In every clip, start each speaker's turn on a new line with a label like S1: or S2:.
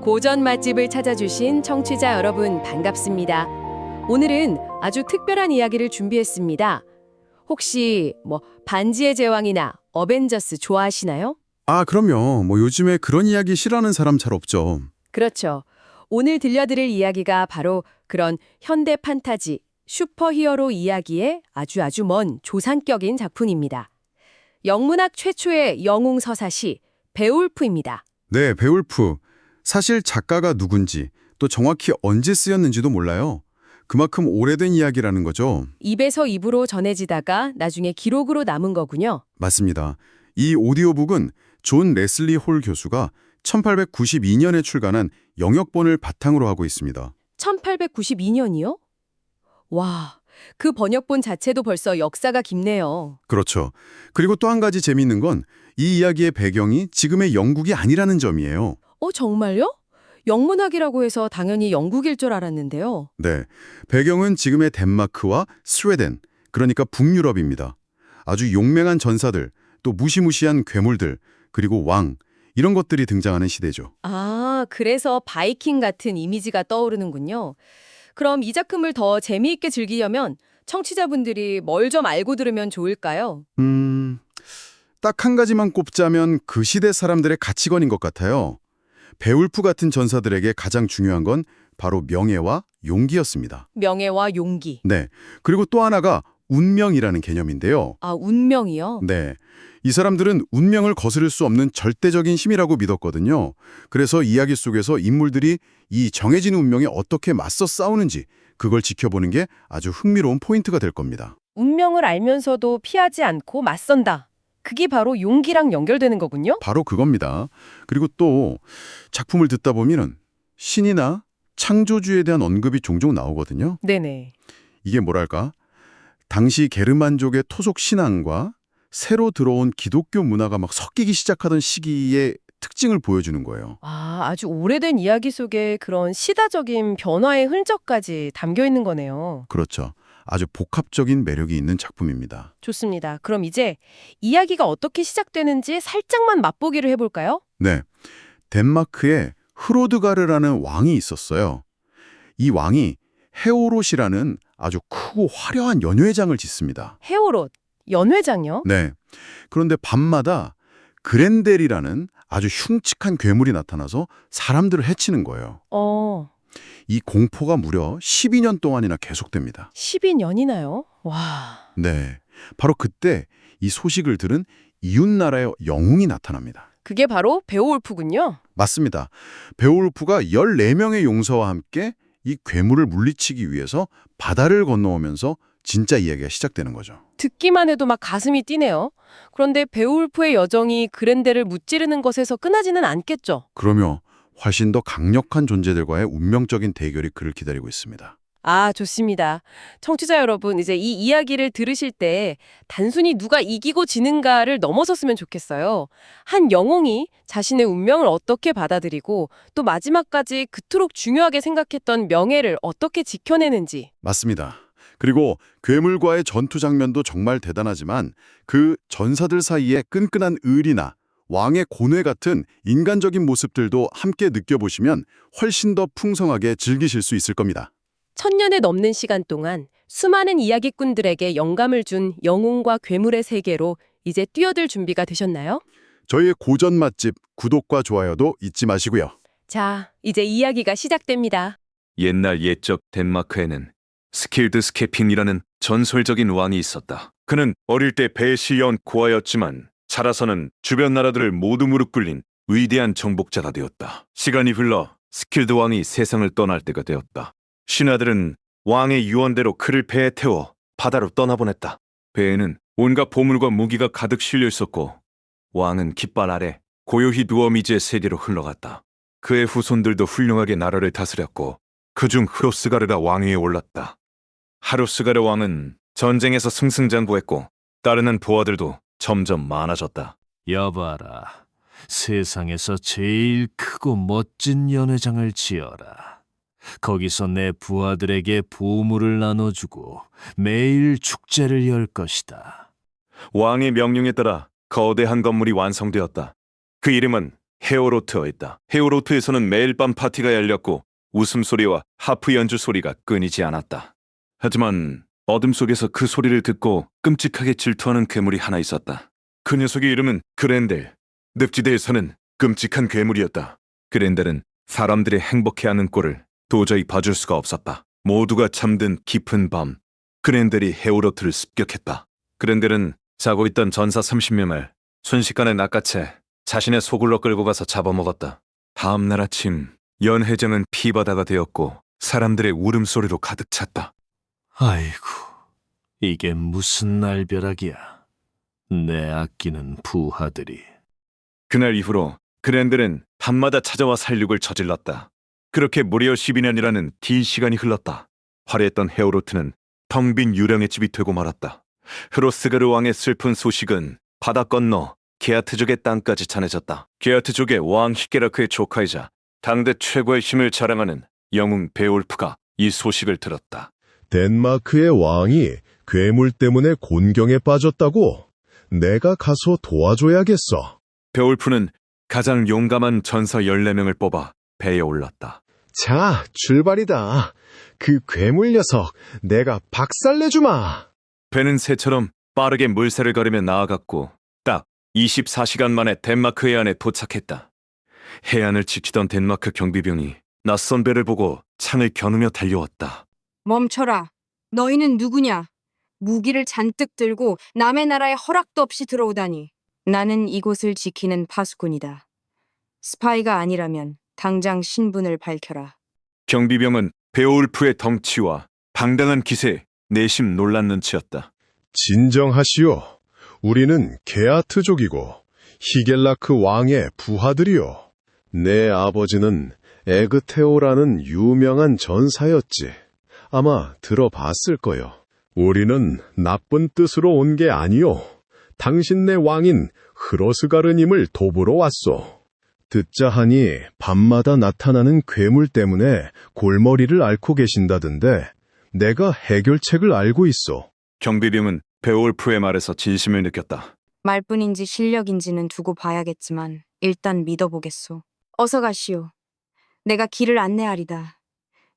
S1: 고전 맛집을 찾아주신 청취자 여러분 반갑습니다. 오늘은 아주 특별한 이야기를 준비했습니다. 혹시 반지의 제왕이나 어벤져스 좋아하시나요?
S2: 아, 그럼요. 요즘에 그런 이야기 싫어하는 사람 잘 없죠.
S1: 그렇죠. 오늘 들려드릴 이야기가 바로 그런 현대 판타지, 슈퍼히어로 이야기의 아주 먼 조상격인 작품입니다. 영문학 최초의 영웅 서사시 베올프입니다.
S2: 네, 베올프. 사실 작가가 누군지, 또 정확히 언제 쓰였는지도 몰라요. 그만큼 오래된 이야기라는 거죠.
S1: 입에서 입으로 전해지다가 나중에 기록으로 남은 거군요.
S2: 맞습니다. 이 오디오북은 존 레슬리 홀 교수가 1892년에 출간한 영역본을 바탕으로 하고 있습니다.
S1: 1892년이요? 와, 그 번역본 자체도 벌써 역사가 깊네요.
S2: 그렇죠. 그리고 또 한 가지 재미있는 건 이 이야기의 배경이 지금의 영국이 아니라는 점이에요.
S1: 정말요? 영문학이라고 해서 당연히 영국일 줄 알았는데요.
S2: 네, 배경은 지금의 덴마크와 스웨덴, 그러니까 북유럽입니다. 아주 용맹한 전사들, 또 무시무시한 괴물들, 그리고 왕, 이런 것들이 등장하는 시대죠.
S1: 아, 그래서 바이킹 같은 이미지가 떠오르는군요. 그럼 이 작품을 더 재미있게 즐기려면 청취자분들이 뭘 좀 알고 들으면 좋을까요?
S2: 딱 한 가지만 꼽자면 그 시대 사람들의 가치관인 것 같아요. 베울프 같은 전사들에게 가장 중요한 건 바로 명예와 용기였습니다.
S1: 명예와 용기.
S2: 네, 그리고 또 하나가 운명이라는 개념인데요.
S1: 아, 운명이요?
S2: 네, 이 사람들은 운명을 거스를 수 없는 절대적인 힘이라고 믿었거든요. 그래서 이야기 속에서 인물들이 이 정해진 운명에 어떻게 맞서 싸우는지 그걸 지켜보는 게 아주 흥미로운 포인트가 될 겁니다.
S1: 운명을 알면서도 피하지 않고 맞선다. 그게 바로 용기랑 연결되는 거군요?
S2: 바로 그겁니다. 그리고 또 작품을 듣다 보면은 신이나 창조주에 대한 언급이 종종 나오거든요.
S1: 네네.
S2: 이게 뭐랄까? 당시 게르만족의 토속 신앙과 새로 들어온 기독교 문화가 막 섞이기 시작하던 시기의 특징을 보여주는 거예요.
S1: 아, 아주 오래된 이야기 속에 그런 시다적인 변화의 흔적까지 담겨 있는 거네요.
S2: 그렇죠. 아주 복합적인 매력이 있는 작품입니다.
S1: 좋습니다. 그럼 이제 이야기가 어떻게 시작되는지 살짝만 맛보기를 해볼까요?
S2: 네, 덴마크에 흐로드가르라는 왕이 있었어요. 이 왕이 헤오롯이라는 아주 크고 화려한 연회장을 짓습니다.
S1: 헤오롯, 연회장이요?
S2: 네, 그런데 밤마다 그렌델이라는 아주 흉측한 괴물이 나타나서 사람들을 해치는 거예요. 이 공포가 무려 12년 동안이나 계속됩니다.
S1: 12년이나요? 와.
S2: 네, 바로 그때 이 소식을 들은 이웃나라의 영웅이 나타납니다.
S1: 그게 바로 베오울프군요.
S2: 맞습니다. 베올프가 14명의 용사와 함께 이 괴물을 물리치기 위해서 바다를 건너오면서 진짜 이야기가 시작되는 거죠.
S1: 듣기만 해도 막 가슴이 뛰네요. 그런데 베오울프의 여정이 그랜델을 무찌르는 것에서 끝나지는 않겠죠?
S2: 그러며 훨씬 더 강력한 존재들과의 운명적인 대결이 그를 기다리고 있습니다.
S1: 아, 좋습니다. 청취자 여러분, 이제 이 이야기를 들으실 때 단순히 누가 이기고 지는가를 넘어섰으면 좋겠어요. 한 영웅이 자신의 운명을 어떻게 받아들이고 또 마지막까지 그토록 중요하게 생각했던 명예를 어떻게 지켜내는지.
S2: 맞습니다. 그리고 괴물과의 전투 장면도 정말 대단하지만 그 전사들 사이의 끈끈한 의리나 왕의 고뇌 같은 인간적인 모습들도 함께 느껴보시면 훨씬 더 풍성하게 즐기실 수 있을 겁니다.
S1: 1000년에 넘는 시간 동안 수많은 이야기꾼들에게 영감을 준 영웅과 괴물의 세계로 이제 뛰어들 준비가 되셨나요?
S2: 저희의 고전 맛집 구독과 좋아요도 잊지 마시고요.
S1: 자, 이제 이야기가 시작됩니다.
S3: 옛날 옛적 덴마크에는 스킬드 스케핑이라는 전설적인 왕이 있었다. 그는 어릴 때 배에 실려온 고아였지만 자라서는 주변 나라들을 모두 무릎 꿇린 위대한 정복자가 되었다. 시간이 흘러 스킬드 왕이 세상을 떠날 때가 되었다. 신하들은 왕의 유언대로 그를 배에 태워 바다로 떠나보냈다. 배에는 온갖 보물과 무기가 가득 실려 있었고 왕은 깃발 아래 고요히 누워 미지의 세계로 흘러갔다. 그의 후손들도 훌륭하게 나라를 다스렸고 그중 흐로스가르가 왕위에 올랐다. 하루스가르 왕은 전쟁에서 승승장구했고 따르는 부하들도 점점 많아졌다.
S4: 여봐라, 세상에서 제일 크고 멋진 연회장을 지어라. 거기서 내 부하들에게 보물을 나눠주고 매일 축제를 열 것이다.
S3: 왕의 명령에 따라 거대한 건물이 완성되었다. 그 이름은 헤오로트어였다. 헤오로트에서는 매일 밤 파티가 열렸고 웃음소리와 하프 연주 소리가 끊이지 않았다. 하지만 어둠 속에서 그 소리를 듣고 끔찍하게 질투하는 괴물이 하나 있었다. 그 녀석의 이름은 그랜델. 늪지대에서는 끔찍한 괴물이었다. 그랜델은 사람들이 행복해하는 꼴을 도저히 봐줄 수가 없었다. 모두가 잠든 깊은 밤, 그랜델이 헤오로트를 습격했다. 그랜델은 자고 있던 전사 30명을 순식간에 낚아채 자신의 소굴로 끌고 가서 잡아먹었다. 다음 날 아침 연회장은 피바다가 되었고 사람들의 울음소리로 가득 찼다.
S4: 아이고, 이게 무슨 날벼락이야. 내 아끼는 부하들이.
S3: 그날 이후로 그랜델은 밤마다 찾아와 살육을 저질렀다. 그렇게 무려 12년이라는 긴 시간이 흘렀다. 화려했던 헤오로트는 텅 빈 유령의 집이 되고 말았다. 흐로스가르 왕의 슬픈 소식은 바다 건너 게아트족의 땅까지 전해졌다. 게아트족의 왕 히게라크의 조카이자 당대 최고의 힘을 자랑하는 영웅 베올프가 이 소식을 들었다.
S5: 덴마크의 왕이 괴물 때문에 곤경에 빠졌다고? 내가 가서 도와줘야겠어.
S3: 베올프는 가장 용감한 전사 14명을 뽑아 배에 올랐다.
S5: 자, 출발이다. 그 괴물 녀석, 내가 박살내주마.
S3: 배는 새처럼 빠르게 물새를 가르며 나아갔고 딱 24시간 만에 덴마크 해안에 도착했다. 해안을 지키던 덴마크 경비병이 낯선 배를 보고 창을 겨누며 달려왔다.
S6: 멈춰라. 너희는 누구냐? 무기를 잔뜩 들고 남의 나라에 허락도 없이 들어오다니. 나는 이곳을 지키는 파수꾼이다. 스파이가 아니라면 당장 신분을 밝혀라.
S3: 경비병은 베올프의 덩치와 방당한 기세에 내심 놀란 눈치였다.
S5: 진정하시오. 우리는 게아트족이고 히겔라크 왕의 부하들이오. 내 아버지는 에그테오라는 유명한 전사였지. 아마 들어봤을 거요. 우리는 나쁜 뜻으로 온 게 아니오. 당신네 왕인 흐로스가르님을 도보러 왔소. 듣자 하니 밤마다 나타나는 괴물 때문에 골머리를 앓고 계신다던데 내가 해결책을 알고 있어.
S3: 경비병은 베올프의 말에서 진심을 느꼈다.
S6: 말뿐인지 실력인지는 두고 봐야겠지만 일단 믿어보겠소. 어서 가시오. 내가 길을 안내하리다.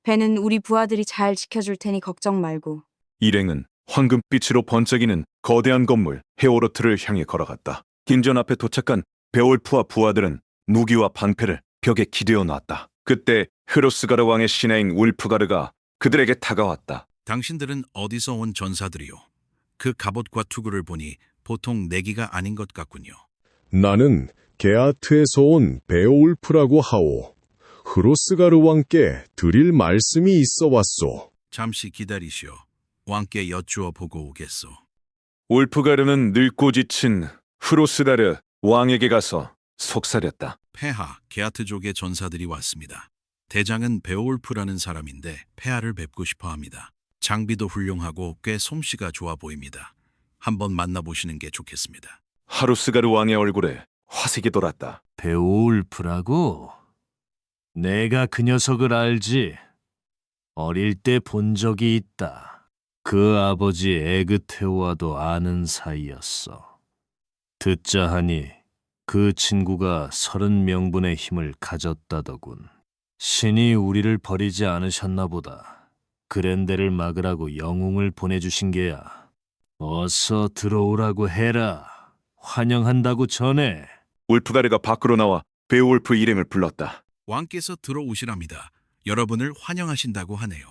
S6: 배는 우리 부하들이 잘 지켜줄 테니 걱정 말고.
S3: 일행은 황금빛으로 번쩍이는 거대한 건물 헤오로트를 향해 걸어갔다. 긴전 앞에 도착한 베올프와 부하들은 무기와 방패를 벽에 기대어 놨다. 그때 흐로스가르 왕의 신하인 울프가르가 그들에게 다가왔다.
S7: 당신들은 어디서 온 전사들이요? 그 갑옷과 투구를 보니 보통 내기가 아닌 것 같군요.
S5: 나는 게아트에서 온 베올프라고 하오. 흐로스가르 왕께 드릴 말씀이 있어 왔소.
S7: 잠시 기다리시오. 왕께 여쭈어 보고 오겠소.
S3: 울프가르는 늙고 지친 흐로스가르 왕에게 가서 속삭였다.
S7: 폐하, 게아트족의 전사들이 왔습니다. 대장은 베올프라는 사람인데 폐하를 뵙고 싶어 합니다. 장비도 훌륭하고 꽤 솜씨가 좋아 보입니다. 한번 만나보시는 게 좋겠습니다.
S3: 하루스가르 왕의 얼굴에 화색이 돌았다.
S4: 베올프라고? 내가 그 녀석을 알지. 어릴 때 본 적이 있다. 그 아버지 에그테오와도 아는 사이였어. 듣자 하니 그 친구가 30명분의 힘을 가졌다더군. 신이 우리를 버리지 않으셨나 보다. 그랜델을 막으라고 영웅을 보내주신 게야. 어서 들어오라고 해라. 환영한다고 전해.
S3: 울프가르가 밖으로 나와 베올프 일행을 불렀다.
S7: 왕께서 들어오시랍니다. 여러분을 환영하신다고 하네요.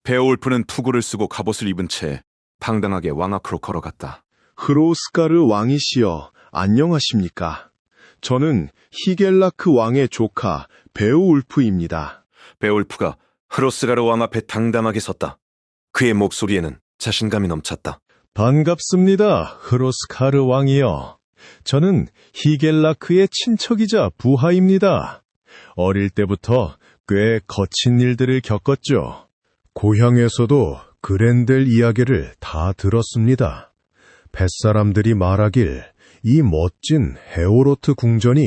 S3: 베올프는 투구를 쓰고 갑옷을 입은 채 당당하게 왕 앞으로 걸어갔다.
S5: 흐로스가르 왕이시여, 안녕하십니까? 저는 히겔라크 왕의 조카 베올프입니다.
S3: 베올프가 흐로스가르 왕 앞에 당당하게 섰다. 그의 목소리에는 자신감이 넘쳤다.
S5: 반갑습니다, 흐로스가르 왕이여. 저는 히겔라크의 친척이자 부하입니다. 어릴 때부터 꽤 거친 일들을 겪었죠. 고향에서도 그랜델 이야기를 다 들었습니다. 뱃사람들이 말하길 이 멋진 헤오로트 궁전이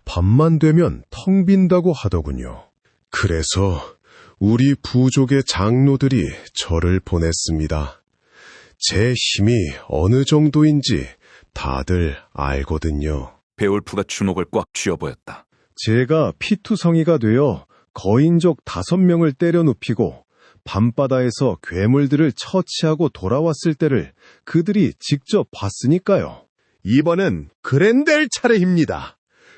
S5: 밤만 되면 텅 빈다고 하더군요. 그래서 우리 부족의 장로들이 저를 보냈습니다. 제 힘이 어느 정도인지 다들 알거든요.
S3: 베올프가 주먹을 꽉 쥐어 보였다.
S5: 제가 피투성이가 되어 거인족 5명을 때려 눕히고 밤바다에서 괴물들을 처치하고 돌아왔을 때를 그들이 직접 봤으니까요. 이번엔 그랜델 차례입니다.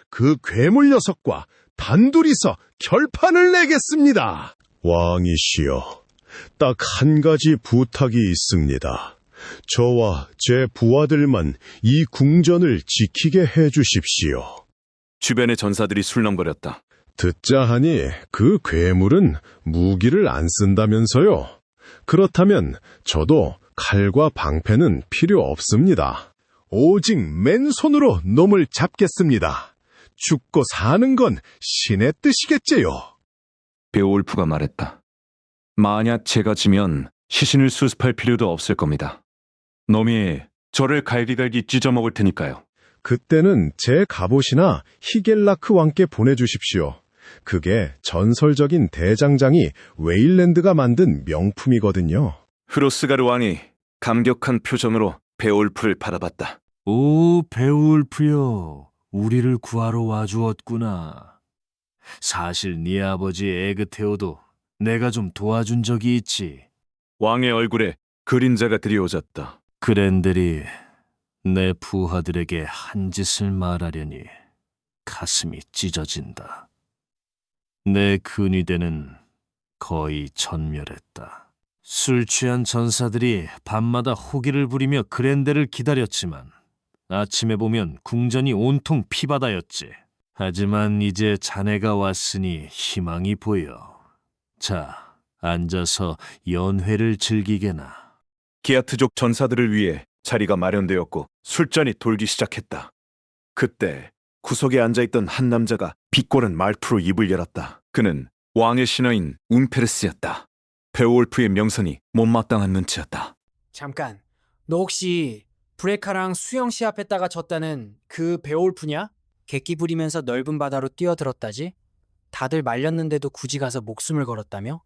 S5: 그 괴물 녀석과 단둘이서 결판을 내겠습니다. 왕이시여, 딱 한 가지 부탁이 있습니다. 저와 제 부하들만 이 궁전을 지키게 해주십시오.
S3: 주변의 전사들이 술렁거렸다.
S5: 듣자 하니 그 괴물은 무기를 안 쓴다면서요. 그렇다면 저도 칼과 방패는 필요 없습니다. 오직 맨손으로 놈을 잡겠습니다. 죽고 사는 건 신의 뜻이겠지요.
S3: 베오울프가 말했다. 만약 제가 지면 시신을 수습할 필요도 없을 겁니다. 놈이 저를 갈기갈기 찢어먹을 테니까요.
S5: 그때는 제 갑옷이나 히겔라크 왕께 보내주십시오. 그게 전설적인 대장장이 웨일랜드가 만든 명품이거든요.
S3: 흐로스가르 왕이 감격한 표정으로 베올프를 바라봤다.
S4: 오, 베울프여, 우리를 구하러 와주었구나. 사실 네 아버지 에그테오도 내가 좀 도와준 적이 있지.
S3: 왕의 얼굴에 그림자가 드리워졌다.
S4: 그랜델이 내 부하들에게 한 짓을 말하려니 가슴이 찢어진다. 내 근위대는 거의 전멸했다. 술 취한 전사들이 밤마다 호기를 부리며 그랜델을 기다렸지만 아침에 보면 궁전이 온통 피바다였지. 하지만 이제 자네가 왔으니 희망이 보여. 자, 앉아서 연회를 즐기게나.
S3: 기아트족 전사들을 위해 자리가 마련되었고 술잔이 돌기 시작했다. 그때 구석에 앉아있던 한 남자가 비꼬는 말투로 입을 열었다. 그는 왕의 신하인 운페르스였다. 베오울프의 명선이 못마땅한 눈치였다.
S8: 잠깐, 너 혹시 브레카랑 수영 시합했다가 졌다는 그 베올프냐? 객기 부리면서 넓은 바다로 뛰어들었다지? 다들 말렸는데도 굳이 가서 목숨을 걸었다며?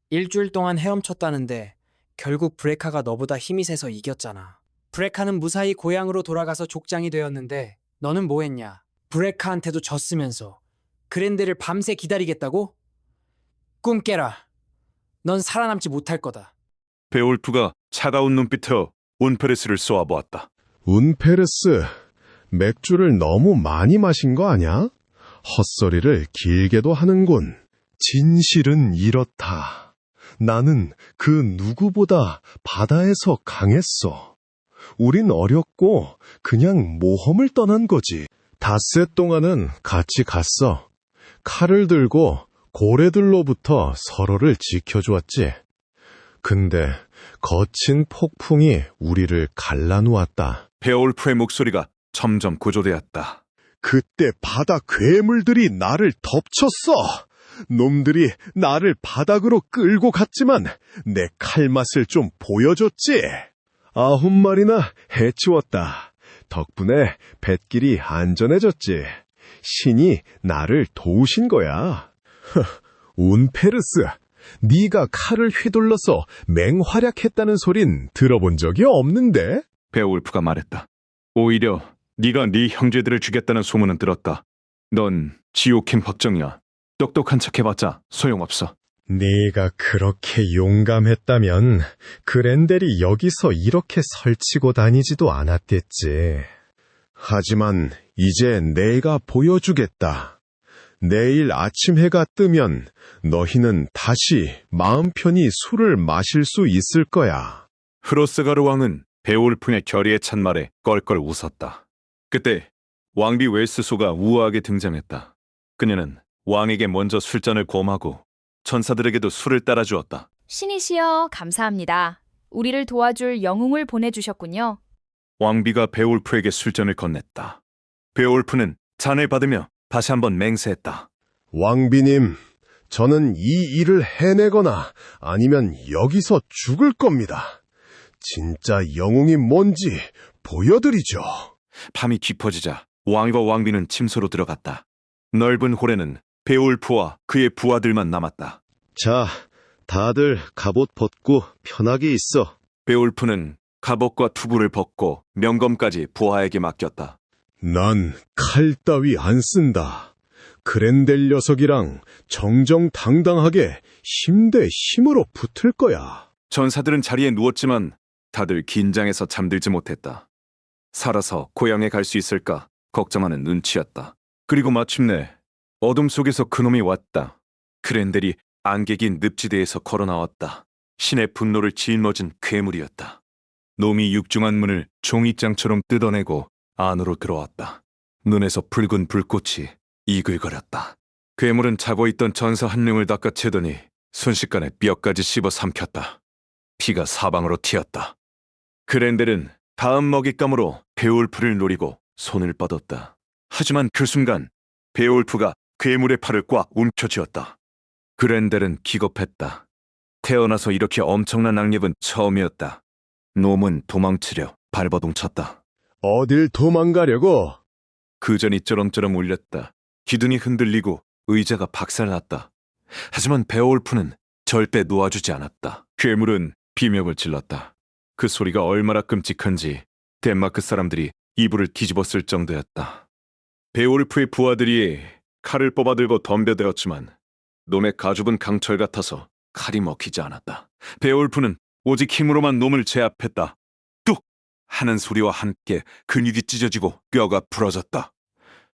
S8: 일주일 동안 헤엄쳤다는데 결국 브레카가 너보다 힘이 세서 이겼잖아. 브레카는 무사히 고향으로 돌아가서 족장이 되었는데 너는 뭐 했냐? 브레카한테도 졌으면서 그랜델을 밤새 기다리겠다고? 꿈 깨라. 넌 살아남지 못할 거다.
S3: 베올프가 차가운 눈빛으로 운페르스를 쏘아보았다.
S5: 운페르스, 맥주를 너무 많이 마신 거 아냐? 헛소리를 길게도 하는군. 진실은 이렇다. 나는 그 누구보다 바다에서 강했어. 우린 어렸고 그냥 모험을 떠난 거지. 닷새 동안은 같이 갔어. 칼을 들고 고래들로부터 서로를 지켜주었지. 근데 거친 폭풍이 우리를 갈라놓았다.
S3: 베올프의 목소리가 점점 고조되었다.
S5: 그때 바다 괴물들이 나를 덮쳤어. 놈들이 나를 바닥으로 끌고 갔지만 내 칼맛을 좀 보여줬지. 9마리나 해치웠다. 덕분에 뱃길이 안전해졌지. 신이 나를 도우신 거야. 운페르스, 네가 칼을 휘둘러서 맹활약했다는 소린 들어본 적이 없는데?
S3: 베올프가 말했다. 오히려 네가 네 형제들을 죽였다는 소문은 들었다. 넌 지오킴 확정이야. 똑똑한 척 해봤자 소용없어.
S5: 네가 그렇게 용감했다면 그랜델이 여기서 이렇게 설치고 다니지도 않았겠지. 하지만 이제 내가 보여주겠다. 내일 아침 해가 뜨면 너희는 다시 마음 편히 술을 마실 수 있을 거야.
S3: 흐로스가르 왕은 베올프의 결의에 찬 말에 껄껄 웃었다. 그때 왕비 웰스소가 우아하게 등장했다. 그녀는 왕에게 먼저 술잔을 고마고 전사들에게도 술을 따라주었다.
S9: 신이시여 감사합니다. 우리를 도와줄 영웅을 보내주셨군요.
S3: 왕비가 베올프에게 술잔을 건넸다. 베올프는 잔을 받으며 다시 한번 맹세했다.
S5: 왕비님, 저는 이 일을 해내거나 아니면 여기서 죽을 겁니다. 진짜 영웅이 뭔지 보여드리죠.
S3: 밤이 깊어지자 왕과 왕비는 침소로 들어갔다. 넓은 홀에는 베올프와 그의 부하들만 남았다.
S5: 자, 다들 갑옷 벗고 편하게 있어.
S3: 베올프는 갑옷과 투구를 벗고 명검까지 부하에게 맡겼다.
S5: 난 칼 따위 안 쓴다. 그렌델 녀석이랑 정정당당하게 힘 대 힘으로 붙을 거야.
S3: 전사들은 자리에 누웠지만 다들 긴장해서 잠들지 못했다. 살아서 고향에 갈 수 있을까 걱정하는 눈치였다. 그리고 마침내 어둠 속에서 그놈이 왔다. 그렌델이 안개 긴 늪지대에서 걸어 나왔다. 신의 분노를 짊어진 괴물이었다. 놈이 육중한 문을 종이장처럼 뜯어내고 안으로 들어왔다. 눈에서 붉은 불꽃이 이글거렸다. 괴물은 자고 있던 전사 한 명을 낚아채더니 순식간에 뼈까지 씹어 삼켰다. 피가 사방으로 튀었다. 그렌델은 다음 먹잇감으로 베올프를 노리고 손을 뻗었다. 하지만 그 순간 베올프가 괴물의 팔을 꽉 움켜쥐었다. 그렌델은 기겁했다. 태어나서 이렇게 엄청난 악력은 처음이었다. 놈은 도망치려 발버둥 쳤다.
S5: 어딜 도망가려고?
S3: 그전이 쩌렁쩌렁 울렸다. 기둥이 흔들리고 의자가 박살났다. 하지만 베올프는 절대 놓아주지 않았다. 괴물은 비명을 질렀다. 그 소리가 얼마나 끔찍한지 덴마크 사람들이 이불을 뒤집었을 정도였다. 베올프의 부하들이 칼을 뽑아들고 덤벼들었지만 놈의 가죽은 강철 같아서 칼이 먹히지 않았다. 베올프는 오직 힘으로만 놈을 제압했다. 뚝! 하는 소리와 함께 근육이 찢어지고 뼈가 부러졌다.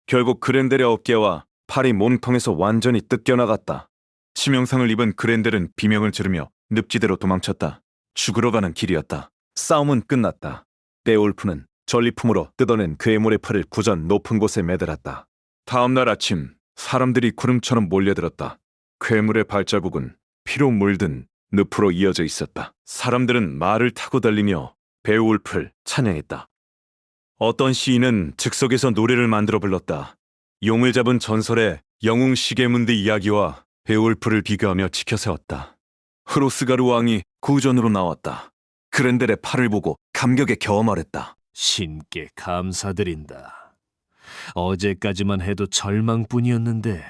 S3: 결국 그렌델의 어깨와 팔이 몸통에서 완전히 뜯겨나갔다. 치명상을 입은 그렌델은 비명을 지르며 늪지대로 도망쳤다. 죽으러 가는 길이었다. 싸움은 끝났다. 베올프는 전리품으로 뜯어낸 괴물의 팔을 구전 높은 곳에 매달았다. 다음 날 아침 사람들이 구름처럼 몰려들었다. 괴물의 발자국은 피로 물든 늪으로 이어져 있었다. 사람들은 말을 타고 달리며 베올프를 찬양했다. 어떤 시인은 즉석에서 노래를 만들어 불렀다. 용을 잡은 전설의 영웅 시게문드 이야기와 베올프를 비교하며 지켜세웠다. 흐로스가르 왕이 구전으로 나왔다. 그렌델의 팔을 보고 감격에 겨워 말했다.
S4: 신께 감사드린다. 어제까지만 해도 절망뿐이었는데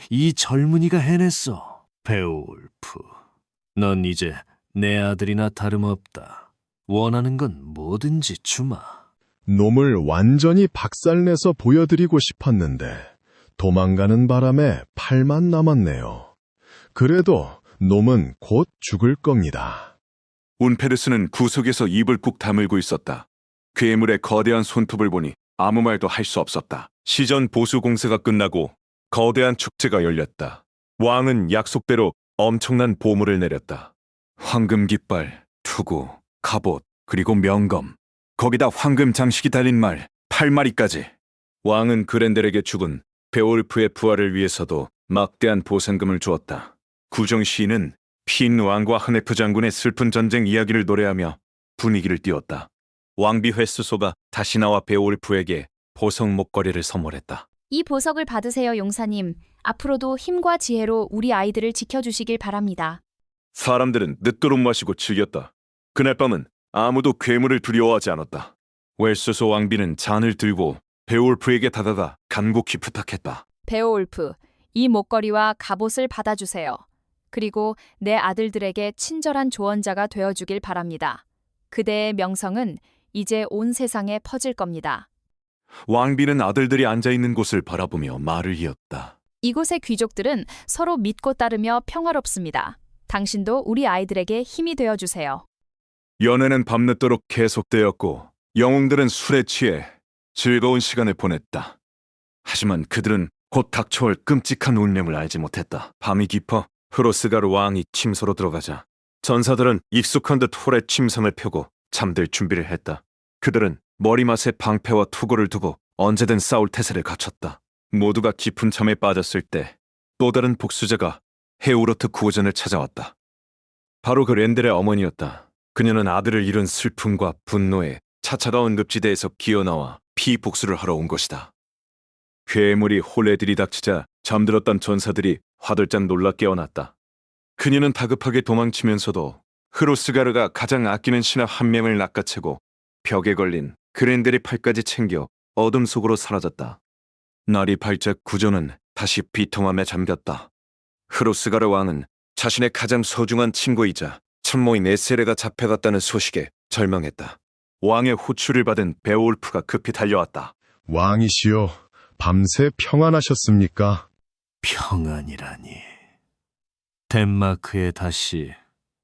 S4: 이 젊은이가 해냈어. 베올프, 넌 이제 내 아들이나 다름없다. 원하는 건 뭐든지 주마.
S5: 놈을 완전히 박살내서 보여드리고 싶었는데 도망가는 바람에 팔만 남았네요. 그래도 놈은 곧 죽을 겁니다.
S3: 운페르스는 구석에서 입을 꾹 다물고 있었다. 괴물의 거대한 손톱을 보니 아무 말도 할 수 없었다. 시전 보수 공세가 끝나고 거대한 축제가 열렸다. 왕은 약속대로 엄청난 보물을 내렸다. 황금 깃발, 투구, 갑옷, 그리고 명검. 거기다 황금 장식이 달린 말 8마리까지. 왕은 그렌델에게 죽은 베올프의 부활을 위해서도 막대한 보상금을 주었다. 구정 시인은 핀 왕과 흐네프 장군의 슬픈 전쟁 이야기를 노래하며 분위기를 띄웠다. 왕비 횟수소가 다시 나와 베올프에게 보석 목걸이를 선물했다.
S9: 이 보석을 받으세요, 용사님. 앞으로도 힘과 지혜로 우리 아이들을 지켜주시길 바랍니다.
S3: 사람들은 늦도록 마시고 즐겼다. 그날 밤은 아무도 괴물을 두려워하지 않았다. 웰스소 왕비는 잔을 들고 베올프에게 다가가 간곡히 부탁했다.
S9: 베올프, 이 목걸이와 갑옷을 받아주세요. 그리고 내 아들들에게 친절한 조언자가 되어주길 바랍니다. 그대의 명성은 이제 온 세상에 퍼질 겁니다.
S3: 왕비는 아들들이 앉아있는 곳을 바라보며 말을 이었다.
S9: 이곳의 귀족들은 서로 믿고 따르며 평화롭습니다. 당신도 우리 아이들에게 힘이 되어주세요.
S3: 연애는 밤늦도록 계속되었고 영웅들은 술에 취해 즐거운 시간을 보냈다. 하지만 그들은 곧 닥쳐올 끔찍한 운명을 알지 못했다. 밤이 깊어 흐로스가르 왕이 침소로 들어가자 전사들은 익숙한 듯 홀에 침상을 펴고 잠들 준비를 했다. 그들은 머리맡에 방패와 투구를 두고 언제든 싸울 태세를 갖췄다. 모두가 깊은 잠에 빠졌을 때 또 다른 복수자가 헤우로트 구호전을 찾아왔다. 바로 그 렌델의 어머니였다. 그녀는 아들을 잃은 슬픔과 분노에 차차가운 늪지대에서 기어나와 피복수를 하러 온 것이다. 괴물이 홀에 들이닥치자 잠들었던 전사들이 화들짝 놀라 깨어났다. 그녀는 다급하게 도망치면서도 흐로스가르가 가장 아끼는 신하 한 명을 낚아채고 벽에 걸린 그렌델의 팔까지 챙겨 어둠 속으로 사라졌다. 날이 밝자 구조는 다시 비통함에 잠겼다. 흐로스가르 왕은 자신의 가장 소중한 친구이자 참모인 에세레가 잡혀갔다는 소식에 절망했다. 왕의 호출을 받은 베올프가 급히 달려왔다.
S5: 왕이시여, 밤새 평안하셨습니까?
S4: 평안이라니. 덴마크에 다시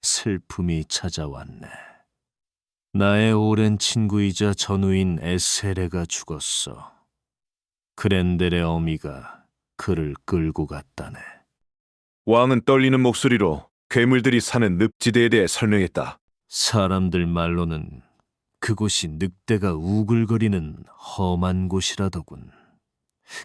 S4: 슬픔이 찾아왔네. 나의 오랜 친구이자 전우인 에세레가 죽었어. 그렌델의 어미가 그를 끌고 갔다네.
S3: 왕은 떨리는 목소리로 괴물들이 사는 늪지대에 대해 설명했다.
S4: 사람들 말로는 그곳이 늑대가 우글거리는 험한 곳이라더군.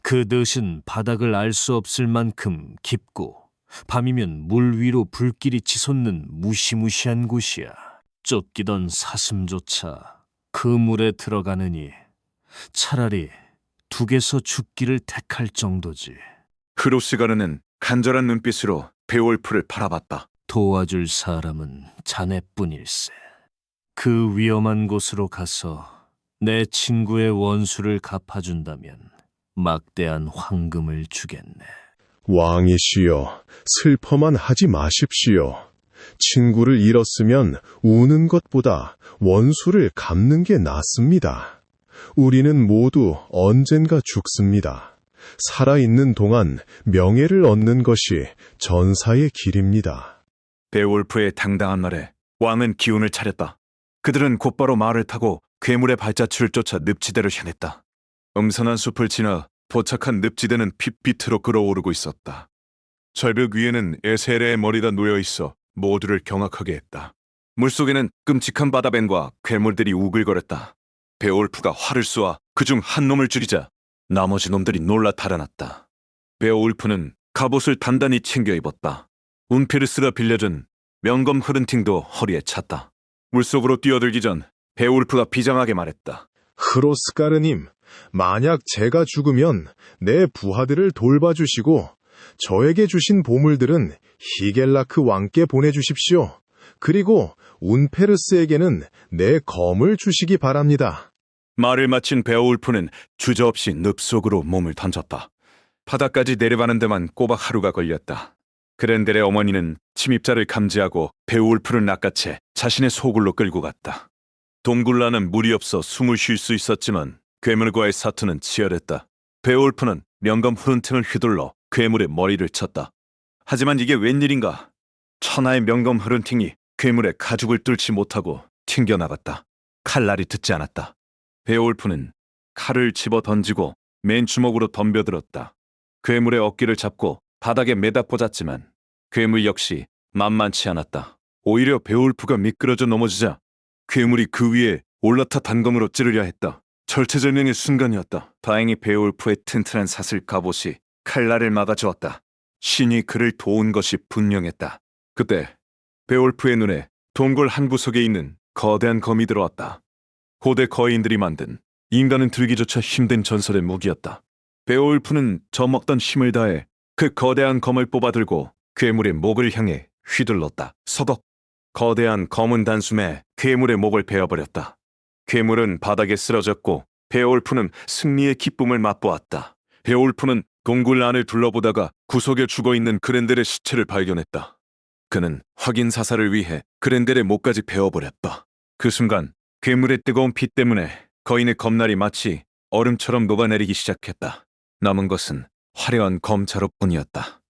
S4: 그 늪은 바닥을 알 수 없을 만큼 깊고 밤이면 물 위로 불길이 치솟는 무시무시한 곳이야. 쫓기던 사슴조차 그 물에 들어가느니 차라리 둑에서 죽기를 택할 정도지.
S3: 흐로스가르는 간절한 눈빛으로 베올프를 바라봤다.
S4: 도와줄 사람은 자네뿐일세. 그 위험한 곳으로 가서 내 친구의 원수를 갚아준다면 막대한 황금을 주겠네.
S5: 왕이시여, 슬퍼만 하지 마십시오. 친구를 잃었으면 우는 것보다 원수를 갚는 게 낫습니다. 우리는 모두 언젠가 죽습니다. 살아있는 동안 명예를 얻는 것이 전사의 길입니다.
S3: 베올프의 당당한 말에 왕은 기운을 차렸다. 그들은 곧바로 말을 타고 괴물의 발자취를 쫓아 늪지대로 향했다. 음산한 숲을 지나 도착한 늪지대는 빛빛으로 끓어오르고 있었다. 절벽 위에는 에세레의 머리가 놓여 있어 모두를 경악하게 했다. 물속에는 끔찍한 바다뱀과 괴물들이 우글거렸다. 베올프가 활을 쏘아 그중 한 놈을 죽이자 나머지 놈들이 놀라 달아났다. 베올프는 갑옷을 단단히 챙겨 입었다. 운페르스가 빌려준 명검 흐른팅도 허리에 찼다. 물속으로 뛰어들기 전 베올프가 비장하게 말했다.
S5: 흐로스가르님, 만약 제가 죽으면 내 부하들을 돌봐주시고 저에게 주신 보물들은 히겔라크 왕께 보내주십시오. 그리고 운페르스에게는 내 검을 주시기 바랍니다.
S3: 말을 마친 베올프는 주저없이 늪속으로 몸을 던졌다. 바닥까지 내려가는 데만 꼬박 하루가 걸렸다. 그렌델의 어머니는 침입자를 감지하고 베올프를 낚아채 자신의 소굴로 끌고 갔다. 동굴라는 물이 없어 숨을 쉴 수 있었지만 괴물과의 사투는 치열했다. 베올프는 명검 흐른팅을 휘둘러 괴물의 머리를 쳤다. 하지만 이게 웬일인가? 천하의 명검 흐른팅이 괴물의 가죽을 뚫지 못하고 튕겨나갔다. 칼날이 듣지 않았다. 베올프는 칼을 집어 던지고 맨주먹으로 덤벼들었다. 괴물의 어깨를 잡고 바닥에 매다 꽂았지만 괴물 역시 만만치 않았다. 오히려 베올프가 미끄러져 넘어지자 괴물이 그 위에 올라타 단검으로 찌르려 했다. 절체절명의 순간이었다. 다행히 베올프의 튼튼한 사슬 갑옷이 칼날을 막아주었다. 신이 그를 도운 것이 분명했다. 그때 베올프의 눈에 동굴 한 구석에 있는 거대한 검이 들어왔다. 고대 거인들이 만든 인간은 들기조차 힘든 전설의 무기였다. 베올프는 젖먹던 힘을 다해 그 거대한 검을 뽑아들고 괴물의 목을 향해 휘둘렀다. 서걱! 거대한 검은 단숨에 괴물의 목을 베어버렸다. 괴물은 바닥에 쓰러졌고 베올프는 승리의 기쁨을 맛보았다. 베올프는 동굴 안을 둘러보다가 구석에 죽어있는 그렌델의 시체를 발견했다. 그는 확인 사살을 위해 그렌델의 목까지 베어버렸다. 그 순간 괴물의 뜨거운 피 때문에 거인의 검날이 마치 얼음처럼 녹아내리기 시작했다. 남은 것은 화려한 검자루뿐이었다.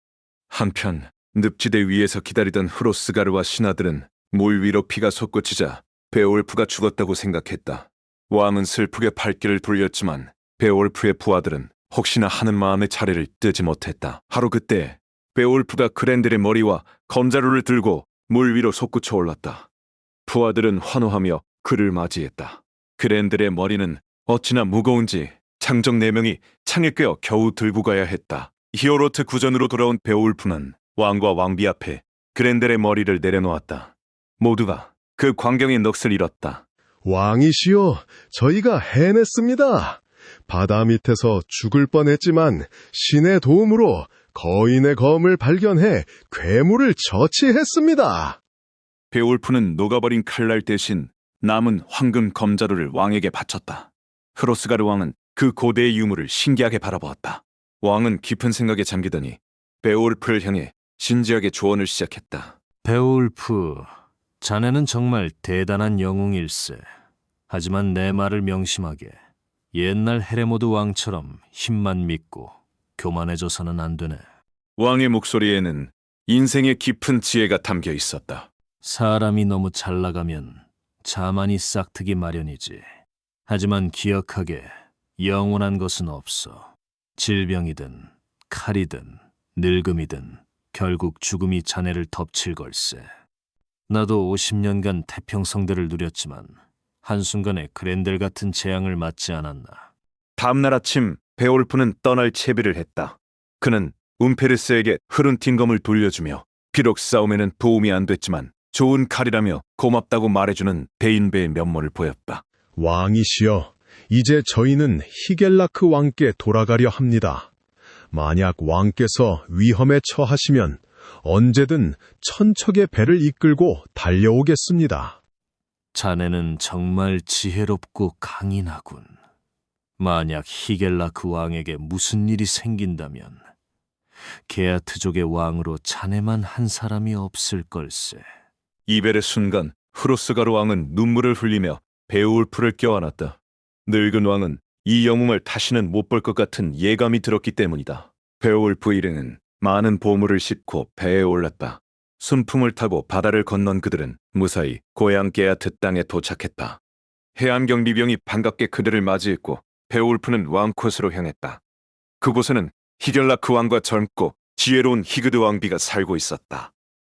S3: 한편 늪지대 위에서 기다리던 흐로스가르와 신하들은 물 위로 피가 솟구치자 베올프가 죽었다고 생각했다. 왕은 슬프게 발길을 돌렸지만 베올프의 부하들은 혹시나 하는 마음에 자리를 뜨지 못했다. 하루 그때 베올프가 그렌델의 머리와 검자루를 들고 물 위로 솟구쳐 올랐다. 부하들은 환호하며 그를 맞이했다. 그렌델의 머리는 어찌나 무거운지 장정 4명이 창에 꿰어 겨우 들고 가야 했다. 히오로트 구전으로 돌아온 베올프는 왕과 왕비 앞에 그렌델의 머리를 내려놓았다. 모두가 그 광경에 넋을 잃었다.
S5: 왕이시여, 저희가 해냈습니다. 바다 밑에서 죽을 뻔했지만 신의 도움으로 거인의 검을 발견해 괴물을 처치했습니다.
S3: 베올프는 녹아버린 칼날 대신 남은 황금 검자루를 왕에게 바쳤다. 흐로스가르 왕은 그 고대의 유물을 신기하게 바라보았다. 왕은 깊은 생각에 잠기더니 베올프를 향해 진지하게 조언을 시작했다.
S4: 베올프, 자네는 정말 대단한 영웅일세. 하지만 내 말을 명심하게. 옛날 헤레모드 왕처럼 힘만 믿고 교만해져서는 안 되네.
S3: 왕의 목소리에는 인생의 깊은 지혜가 담겨 있었다.
S4: 사람이 너무 잘 나가면 자만이 싹트기 마련이지. 하지만 기억하게, 영원한 것은 없어. 질병이든 칼이든 늙음이든 결국 죽음이 자네를 덮칠 걸세. 나도 50년간 태평성대를 누렸지만 한순간에 그랜델 같은 재앙을 맞지 않았나.
S3: 다음날 아침 베올프는 떠날 채비를 했다. 그는 움페르스에게 흐른 팅검을 돌려주며 비록 싸움에는 도움이 안 됐지만 좋은 칼이라며 고맙다고 말해주는 베인베의 면모를 보였다.
S5: 왕이시여, 이제 저희는 히겔라크 왕께 돌아가려 합니다. 만약 왕께서 위험에 처하시면 언제든 천척의 배를 이끌고 달려오겠습니다.
S4: 자네는 정말 지혜롭고 강인하군. 만약 히겔라크 왕에게 무슨 일이 생긴다면 게아트족의 왕으로 자네만 한 사람이 없을 걸세.
S3: 이별의 순간 후로스가르 왕은 눈물을 흘리며 베올프를 껴안았다. 늙은 왕은 이 영웅을 다시는 못 볼 것 같은 예감이 들었기 때문이다. 베올프 일행은 많은 보물을 싣고 배에 올랐다. 순풍을 타고 바다를 건넌 그들은 무사히 고향 게아트 땅에 도착했다. 해안경 리병이 반갑게 그들을 맞이했고 베올프는 왕콧으로 향했다. 그곳에는 히겔라크 왕과 젊고 지혜로운 히그드 왕비가 살고 있었다.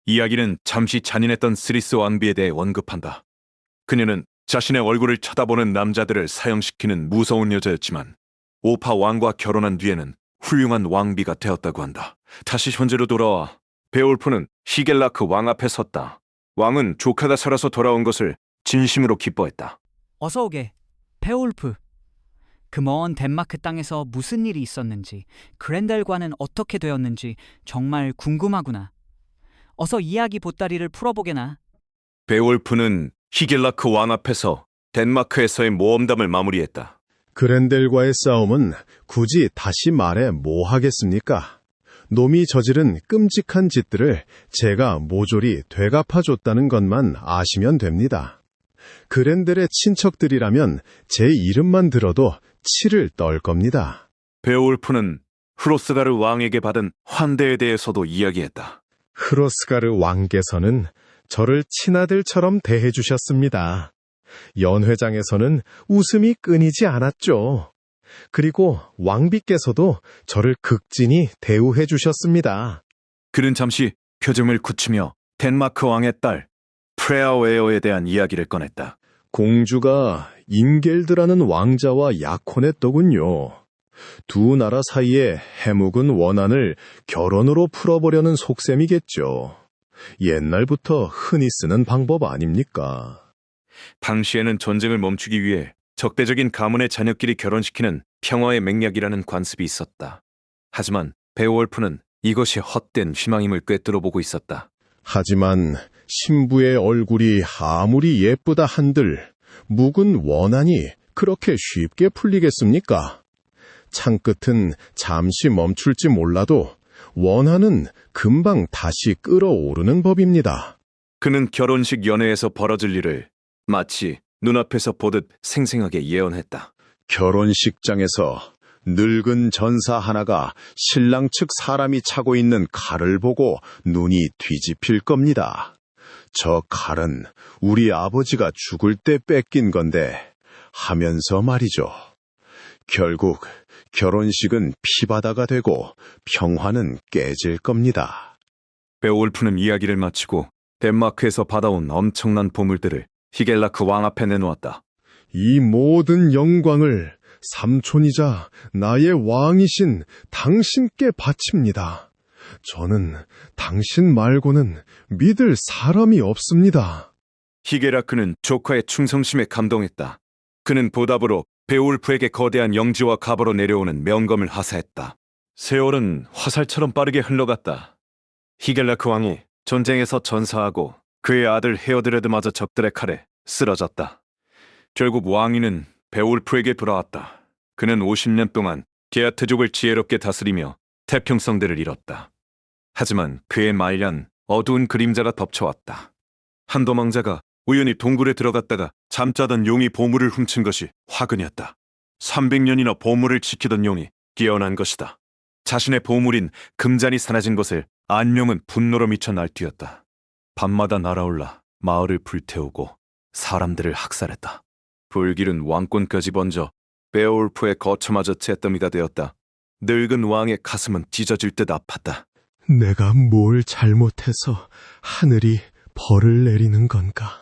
S3: 이야기는 잠시 잔인했던 스리스 왕비에 대해 언급한다. 그녀는 자신의 얼굴을 쳐다보는 남자들을 사형시키는 무서운 여자였지만 오파 왕과 결혼한 뒤에는 훌륭한 왕비가 되었다고 한다. 다시 현재로 돌아와 베올프는 히겔라크 왕 앞에 섰다. 왕은 조카가 살아서 돌아온 것을 진심으로 기뻐했다.
S10: 어서 오게, 베올프. 그 먼 덴마크 땅에서 무슨 일이 있었는지, 그랜델과는 어떻게 되었는지 정말 궁금하구나. 어서 이야기 보따리를 풀어보게나.
S3: 베올프는 히겔라크 왕 앞에서 덴마크에서의 모험담을 마무리했다.
S5: 그랜델과의 싸움은 굳이 다시 말해 뭐 하겠습니까? 놈이 저지른 끔찍한 짓들을 제가 모조리 되갚아줬다는 것만 아시면 됩니다. 그랜델의 친척들이라면 제 이름만 들어도 치를 떨 겁니다.
S3: 베올프는 후로스가르 왕에게 받은 환대에 대해서도 이야기했다.
S5: 흐로스가르 왕께서는 저를 친아들처럼 대해주셨습니다. 연회장에서는 웃음이 끊이지 않았죠. 그리고 왕비께서도 저를 극진히 대우해 주셨습니다.
S3: 그는 잠시 표정을 굳히며 덴마크 왕의 딸 프레아웨어에 대한 이야기를 꺼냈다.
S5: 공주가 잉겔드라는 왕자와 약혼했더군요. 두 나라 사이에 해묵은 원한을 결혼으로 풀어보려는 속셈이겠죠. 옛날부터 흔히 쓰는 방법 아닙니까?
S3: 당시에는 전쟁을 멈추기 위해 적대적인 가문의 자녀끼리 결혼시키는 평화의 맹약이라는 관습이 있었다. 하지만 베오울프는 이것이 헛된 희망임을 꿰뚫어 보고 있었다.
S5: 하지만 신부의 얼굴이 아무리 예쁘다 한들 묵은 원한이 그렇게 쉽게 풀리겠습니까? 창끝은 잠시 멈출지 몰라도 원한은 금방 다시 끓어오르는 법입니다.
S3: 그는 결혼식 연회에서 벌어질 일을 마치 눈앞에서 보듯 생생하게 예언했다.
S5: 결혼식장에서 늙은 전사 하나가 신랑 측 사람이 차고 있는 칼을 보고 눈이 뒤집힐 겁니다. 저 칼은 우리 아버지가 죽을 때 뺏긴 건데 하면서 말이죠. 결국 결혼식은 피바다가 되고 평화는 깨질 겁니다.
S3: 베올프는 이야기를 마치고 덴마크에서 받아온 엄청난 보물들을 히겔라크 왕 앞에 내놓았다.
S5: 이 모든 영광을 삼촌이자 나의 왕이신 당신께 바칩니다. 저는 당신 말고는 믿을 사람이 없습니다.
S3: 히겔라크는 조카의 충성심에 감동했다. 그는 보답으로 베올프에게 거대한 영지와 갑으로 내려오는 명검을 하사했다. 세월은 화살처럼 빠르게 흘러갔다. 히겔라크 왕이 전쟁에서 전사하고 그의 아들 헤어드레드마저 적들의 칼에 쓰러졌다. 결국 왕위는 베올프에게 돌아왔다. 그는 50년 동안 게아트족을 지혜롭게 다스리며 태평성대를 이뤘다. 하지만 그의 말년 어두운 그림자가 덮쳐왔다. 한 도망자가 우연히 동굴에 들어갔다가 잠자던 용이 보물을 훔친 것이 화근이었다. 300년이나 보물을 지키던 용이 깨어난 것이다. 자신의 보물인 금잔이 사라진 것을 안룡은 분노로 미쳐 날뛰었다. 밤마다 날아올라 마을을 불태우고 사람들을 학살했다. 불길은 왕권까지 번져 베오울프의 거처마저 잿더미가 되었다. 늙은 왕의 가슴은 찢어질 듯 아팠다.
S5: 내가 뭘 잘못해서 하늘이 벌을 내리는 건가?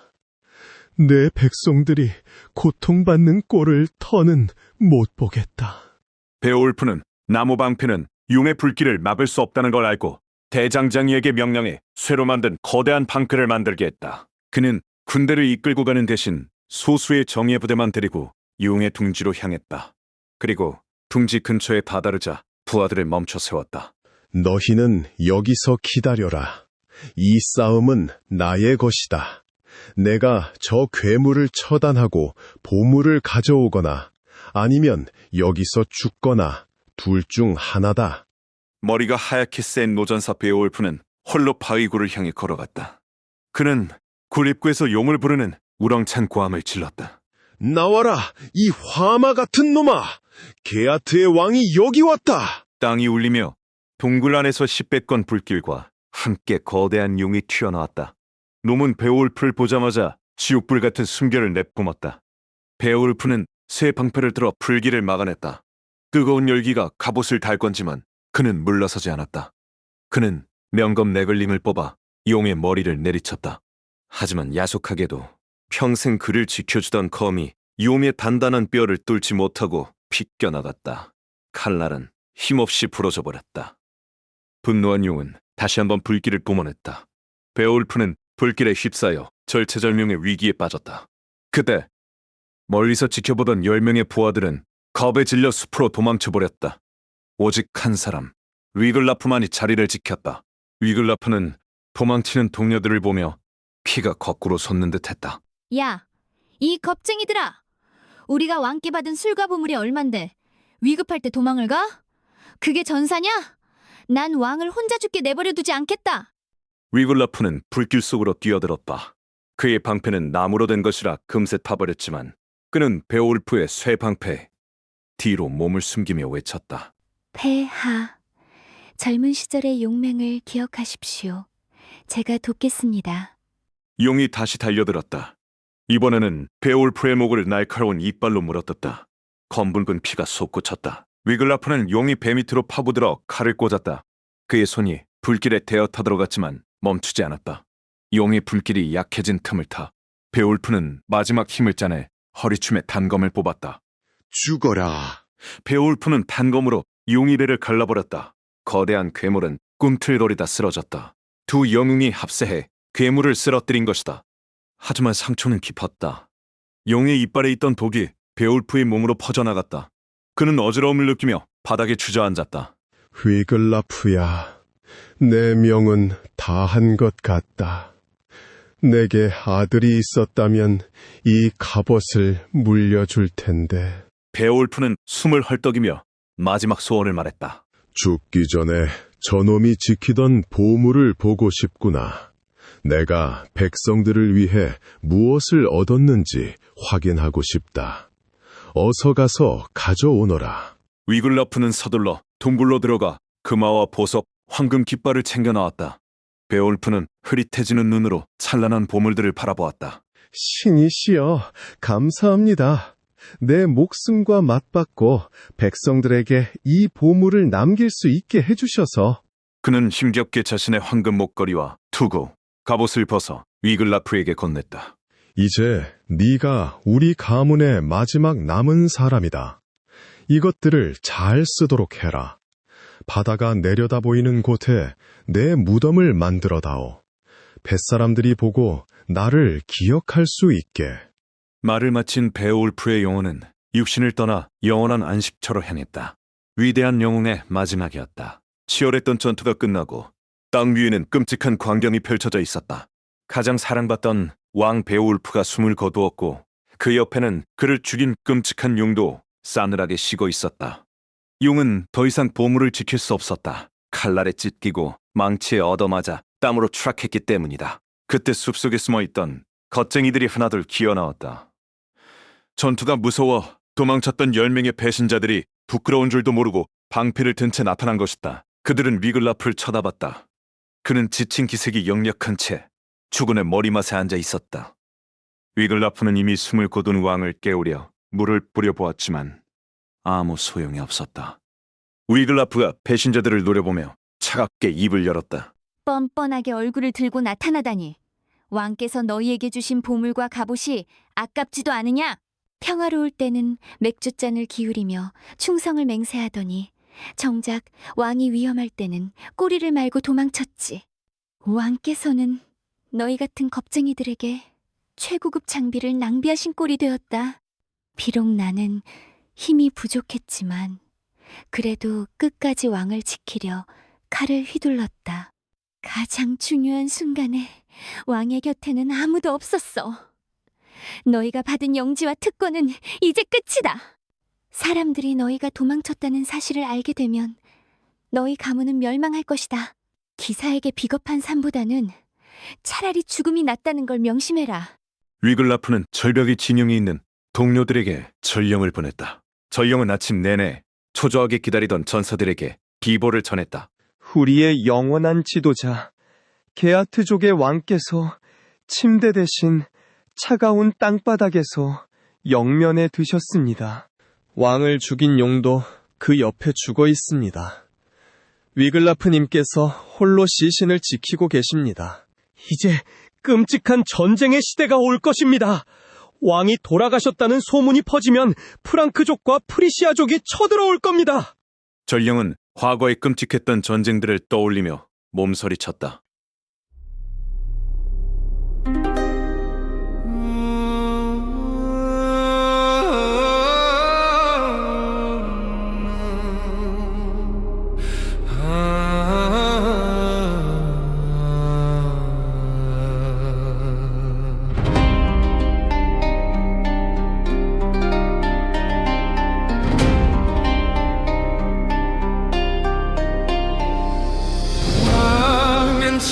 S5: 내 백성들이 고통받는 꼴을 더는 못 보겠다.
S3: 베오울프는 나무 방패는 용의 불길을 막을 수 없다는 걸 알고 대장장이에게 명령해 쇠로 만든 거대한 방패를 만들게 했다. 그는 군대를 이끌고 가는 대신 소수의 정예 부대만 데리고 용의 둥지로 향했다. 그리고 둥지 근처에 다다르자 부하들을 멈춰 세웠다.
S5: 너희는 여기서 기다려라. 이 싸움은 나의 것이다. 내가 저 괴물을 처단하고 보물을 가져오거나 아니면 여기서 죽거나 둘 중 하나다.
S3: 머리가 하얗게 센 노전사 베오울프는 홀로 바위굴을 향해 걸어갔다. 그는 굴입구에서 용을 부르는 우렁찬 고함을 질렀다.
S5: 나와라, 이 화마 같은 놈아! 게아트의 왕이 여기 왔다!
S3: 땅이 울리며 동굴 안에서 10배 건 불길과 함께 거대한 용이 튀어나왔다. 놈은 베오울프를 보자마자 지옥불 같은 숨결을 내뿜었다. 베오울프는 새 방패를 들어 불길을 막아냈다. 뜨거운 열기가 갑옷을 달 건지만 그는 물러서지 않았다. 그는 명검 네글림을 뽑아 용의 머리를 내리쳤다. 하지만 야속하게도 평생 그를 지켜주던 검이 용의 단단한 뼈를 뚫지 못하고 빗겨나갔다. 칼날은 힘없이 부러져 버렸다. 분노한 용은 다시 한번 불길을 뿜어냈다. 베오울프는 불길에 휩싸여 절체절명의 위기에 빠졌다. 그때 멀리서 지켜보던 10명의 부하들은 겁에 질려 숲으로 도망쳐버렸다. 오직 한 사람, 위글라프만이 자리를 지켰다. 위글라프는 도망치는 동료들을 보며 피가 거꾸로 솟는 듯했다.
S11: 야, 이 겁쟁이들아! 우리가 왕께 받은 술과 보물이 얼만데 위급할 때 도망을 가? 그게 전사냐? 난 왕을 혼자 죽게 내버려 두지 않겠다.
S3: 위글라프는 불길 속으로 뛰어들었다. 그의 방패는 나무로 된 것이라 금세 타버렸지만 그는 베오울프의 쇠 방패 뒤로 몸을 숨기며 외쳤다.
S11: 폐하, 젊은 시절의 용맹을 기억하십시오. 제가 돕겠습니다.
S3: 용이 다시 달려들었다. 이번에는 베오울프의 목을 날카로운 이빨로 물어뜯다. 검붉은 피가 솟구쳤다. 위글라프는 용이 배 밑으로 파고들어 칼을 꽂았다. 그의 손이 불길에 데어 타들어갔지만 멈추지 않았다. 용의 불길이 약해진 틈을 타 베오울프는 마지막 힘을 짜내 허리춤에 단검을 뽑았다.
S5: 죽어라.
S3: 베오울프는 단검으로 용의 배를 갈라버렸다. 거대한 괴물은 꿈틀거리다 쓰러졌다. 두 영웅이 합세해 괴물을 쓰러뜨린 것이다. 하지만 상처는 깊었다. 용의 이빨에 있던 독이 베오울프의 몸으로 퍼져나갔다. 그는 어지러움을 느끼며 바닥에 주저앉았다.
S5: 위글라프야, 내 명은 다 한 것 같다. 내게 아들이 있었다면 이 갑옷을 물려줄 텐데.
S3: 베오울프는 숨을 헐떡이며 마지막 소원을 말했다.
S5: 죽기 전에 저놈이 지키던 보물을 보고 싶구나. 내가 백성들을 위해 무엇을 얻었는지 확인하고 싶다. 어서 가서 가져오너라.
S3: 위글라프는 서둘러 동굴로 들어가 금화와 보석, 황금 깃발을 챙겨 나왔다. 베오울프는 흐릿해지는 눈으로 찬란한 보물들을 바라보았다.
S5: 신이시여, 감사합니다. 내 목숨과 맞받고 백성들에게 이 보물을 남길 수 있게 해주셔서.
S3: 그는 힘겹게 자신의 황금 목걸이와 투구, 갑옷을 벗어 위글라프에게 건넸다.
S5: 이제 네가 우리 가문의 마지막 남은 사람이다. 이것들을 잘 쓰도록 해라. 바다가 내려다 보이는 곳에 내 무덤을 만들어다오. 뱃사람들이 보고 나를 기억할 수 있게.
S3: 말을 마친 베오울프의 영혼은 육신을 떠나 영원한 안식처로 향했다. 위대한 영웅의 마지막이었다. 치열했던 전투가 끝나고 땅 위에는 끔찍한 광경이 펼쳐져 있었다. 가장 사랑받던 왕 베오울프가 숨을 거두었고 그 옆에는 그를 죽인 끔찍한 용도 싸늘하게 쉬고 있었다. 용은 더 이상 보물을 지킬 수 없었다. 칼날에 찢기고 망치에 얻어맞아 땀으로 추락했기 때문이다. 그때 숲속에 숨어있던 겁쟁이들이 하나둘 기어나왔다. 전투가 무서워 도망쳤던 10명의 배신자들이 부끄러운 줄도 모르고 방패를 든 채 나타난 것이다. 그들은 위글라프를 쳐다봤다. 그는 지친 기색이 역력한 채 주군의 머리맡에 앉아 있었다. 위글라프는 이미 숨을 거둔 왕을 깨우려 물을 뿌려보았지만 아무 소용이 없었다. 위글라프가 배신자들을 노려보며 차갑게 입을 열었다.
S11: 뻔뻔하게 얼굴을 들고 나타나다니. 왕께서 너희에게 주신 보물과 갑옷이 아깝지도 않으냐? 평화로울 때는 맥주잔을 기울이며 충성을 맹세하더니 정작 왕이 위험할 때는 꼬리를 말고 도망쳤지. 왕께서는 너희 같은 겁쟁이들에게 최고급 장비를 낭비하신 꼴이 되었다. 비록 나는 힘이 부족했지만 그래도 끝까지 왕을 지키려 칼을 휘둘렀다. 가장 중요한 순간에 왕의 곁에는 아무도 없었어. 너희가 받은 영지와 특권은 이제 끝이다. 사람들이 너희가 도망쳤다는 사실을 알게 되면 너희 가문은 멸망할 것이다. 기사에게 비겁한 삶보다는 차라리 죽음이 낫다는 걸 명심해라.
S3: 위글라프는 절벽의 진영이 있는 동료들에게 전령을 보냈다. 전령은 아침 내내 초조하게 기다리던 전사들에게 비보를 전했다.
S12: 우리의 영원한 지도자 게아트족의 왕께서 침대 대신 차가운 땅바닥에서 영면에 드셨습니다. 왕을 죽인 용도 그 옆에 죽어 있습니다. 위글라프님께서 홀로 시신을 지키고 계십니다. 이제 끔찍한 전쟁의 시대가 올 것입니다. 왕이 돌아가셨다는 소문이 퍼지면 프랑크족과 프리시아족이 쳐들어올 겁니다.
S3: 전령은 과거에 끔찍했던 전쟁들을 떠올리며 몸서리쳤다.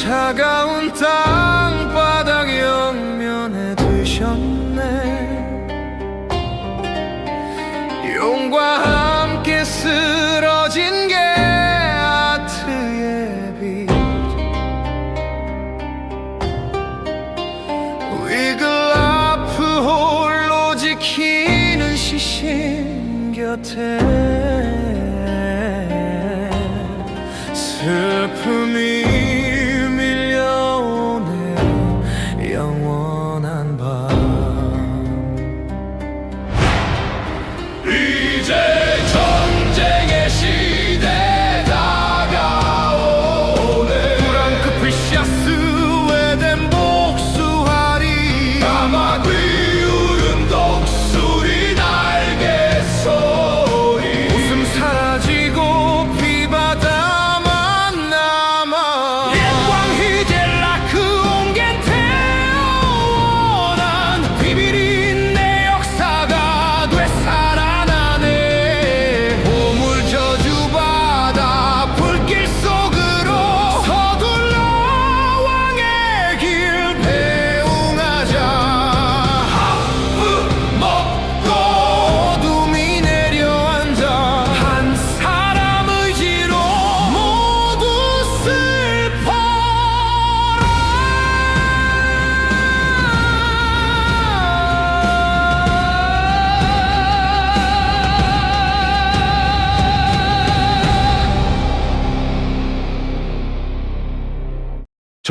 S13: 차가운 땅바닥 영면에 드셨네. 용과 함께 쓰러진 게아트의 빛. 위글라프 홀로 지키는 시신 곁에 슬픔이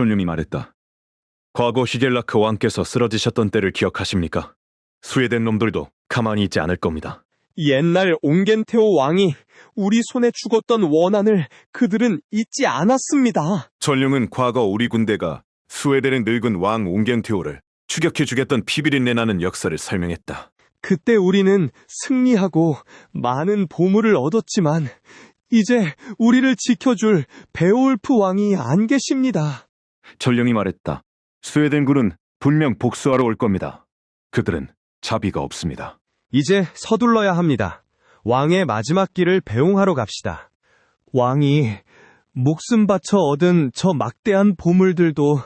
S3: 전령이 말했다. 과거 히겔라크 왕께서 쓰러지셨던 때를 기억하십니까? 수혜된 놈들도 가만히 있지 않을 겁니다.
S12: 옛날 옹겐테오 왕이 우리 손에 죽었던 원한을 그들은 잊지 않았습니다.
S3: 전령은 과거 우리 군대가 스웨덴의 늙은 왕 옹겐테오를 추격해주겠던 피비린내 나는 역사를 설명했다.
S12: 그때 우리는 승리하고 많은 보물을 얻었지만 이제 우리를 지켜줄 베올프 왕이 안 계십니다.
S3: 전령이 말했다. 스웨덴군은 분명 복수하러 올 겁니다. 그들은 자비가 없습니다.
S12: 이제 서둘러야 합니다. 왕의 마지막 길을 배웅하러 갑시다. 왕이 목숨 바쳐 얻은 저 막대한 보물들도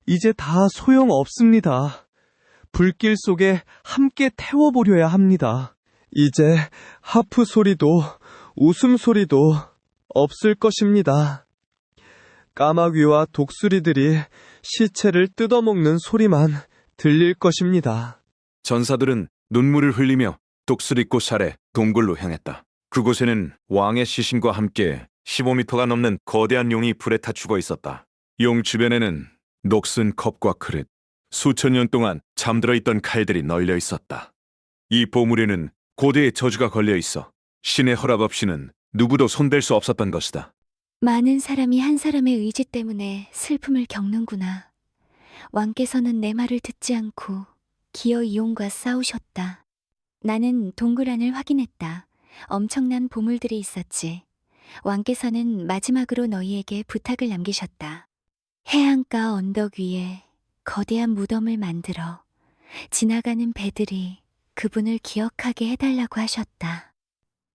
S12: 이제 다 소용없습니다. 불길 속에 함께 태워보려야 합니다. 이제 하프 소리도 웃음소리도 없을 것입니다. 까마귀와 독수리들이 시체를 뜯어먹는 소리만 들릴 것입니다.
S3: 전사들은 눈물을 흘리며 독수리꽃 아래 동굴로 향했다. 그곳에는 왕의 시신과 함께 15m가 넘는 거대한 용이 불에 타 죽어 있었다. 용 주변에는 녹슨 컵과 그릇, 수천 년 동안 잠들어 있던 칼들이 널려 있었다. 이 보물에는 고대의 저주가 걸려 있어 신의 허락 없이는 누구도 손댈 수 없었던 것이다.
S11: 많은 사람이 한 사람의 의지 때문에 슬픔을 겪는구나. 왕께서는 내 말을 듣지 않고 기어 이온과 싸우셨다. 나는 동굴 안을 확인했다. 엄청난 보물들이 있었지. 왕께서는 마지막으로 너희에게 부탁을 남기셨다. 해안가 언덕 위에 거대한 무덤을 만들어 지나가는 배들이 그분을 기억하게 해달라고 하셨다.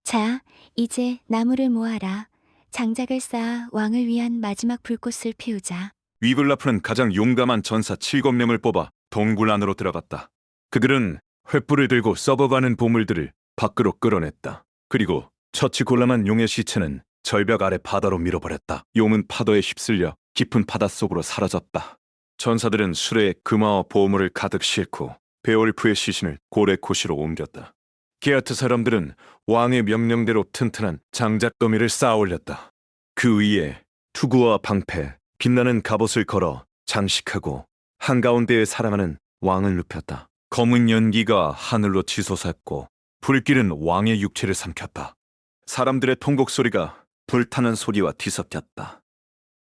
S11: 자, 이제 나무를 모아라. 장작을 쌓아 왕을 위한 마지막 불꽃을 피우자.
S3: 위블라프는 가장 용감한 전사 7명을 뽑아 동굴 안으로 들어갔다. 그들은 횃불을 들고 썩어가는 보물들을 밖으로 끌어냈다. 그리고 처치곤란한 용의 시체는 절벽 아래 바다로 밀어버렸다. 용은 파도에 휩쓸려 깊은 바닷속으로 사라졌다. 전사들은 수레에 금화와 보물을 가득 싣고 베올프의 시신을 고레코시로 옮겼다. 게아트 사람들은 왕의 명령대로 튼튼한 장작더미를 쌓아 올렸다. 그 위에 투구와 방패, 빛나는 갑옷을 걸어 장식하고 한가운데에 살아가는 왕을 눕혔다. 검은 연기가 하늘로 치솟았고 불길은 왕의 육체를 삼켰다. 사람들의 통곡 소리가 불타는 소리와 뒤섞였다.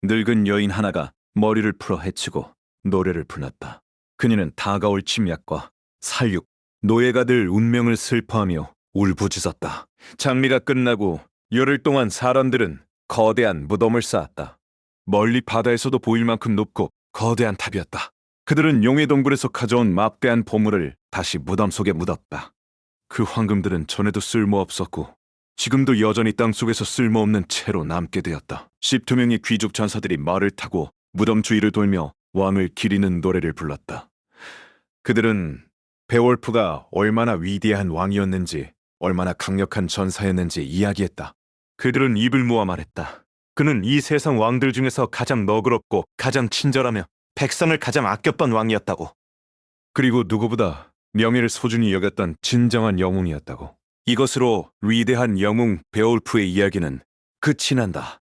S3: 늙은 여인 하나가 머리를 풀어 헤치고 노래를 불렀다. 그녀는 다가올 침략과 살육, 노예가 될 운명을 슬퍼하며 울부짖었다. 장미가 끝나고 열흘 동안 사람들은 거대한 무덤을 쌓았다. 멀리 바다에서도 보일 만큼 높고 거대한 탑이었다. 그들은 용의 동굴에서 가져온 막대한 보물을 다시 무덤 속에 묻었다. 그 황금들은 전에도 쓸모없었고 지금도 여전히 땅속에서 쓸모없는 채로 남게 되었다. 12명의 귀족 전사들이 말을 타고 무덤 주위를 돌며 왕을 기리는 노래를 불렀다. 그들은 베올프가 얼마나 위대한 왕이었는지, 얼마나 강력한 전사였는지 이야기했다. 그들은 입을 모아 말했다. 그는 이 세상 왕들 중에서 가장 너그럽고 가장 친절하며 백성을 가장 아꼈던 왕이었다고. 그리고 누구보다 명예를 소중히 여겼던 진정한 영웅이었다고. 이것으로 위대한 영웅 베올프의 이야기는 끝이 난다.